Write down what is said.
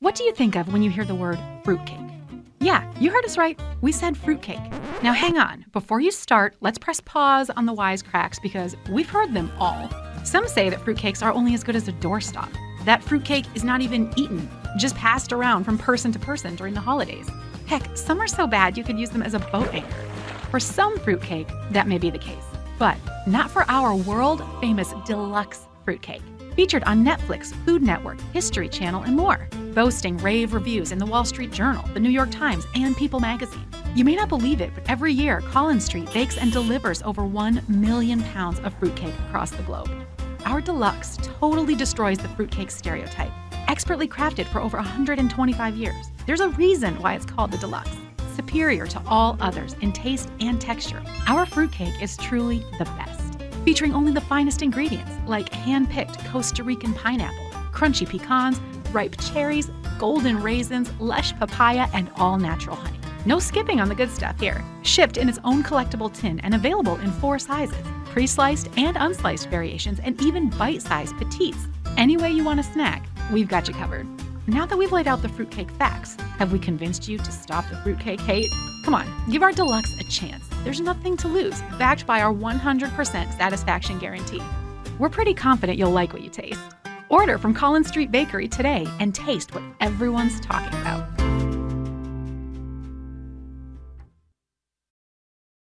What do you think of when you hear the word fruitcake? Yeah, you heard us right. We said fruitcake. Now hang on. Before you start, let's press pause on the wisecracks because we've heard them all. Some say that fruitcakes are only as good as a doorstop. That fruitcake is not even eaten, just passed around from person to person during the holidays. Heck, some are so bad you could use them as a boat anchor. For some fruitcake, that may be the case, but not for our world-famous DeLuxe Fruitcake. Featured on Netflix, Food Network, History Channel, and more. Boasting rave reviews in the Wall Street Journal, the New York Times, and People magazine. You may not believe it, but every year, Collin Street bakes and delivers over 1 million pounds of fruitcake across the globe. Our DeLuxe totally destroys the fruitcake stereotype. Expertly crafted for over 125 years. There's a reason why it's called the DeLuxe. Superior to all others in taste and texture, our fruitcake is truly the best. Featuring only the finest ingredients like hand-picked Costa Rican pineapple, crunchy pecans, ripe cherries, golden raisins, lush papaya, and all-natural honey. No skipping on the good stuff here. Shipped in its own collectible tin and available in 4 sizes, pre-sliced and unsliced variations, and even bite-sized petites. Any way you want a snack, we've got you covered. Now that we've laid out the fruitcake facts, have we convinced you to stop the fruitcake hate? Come on, give our DeLuxe a chance. There's nothing to lose, backed by our 100% satisfaction guarantee. We're pretty confident you'll like what you taste. Order from Collin Street Bakery today and taste what everyone's talking about.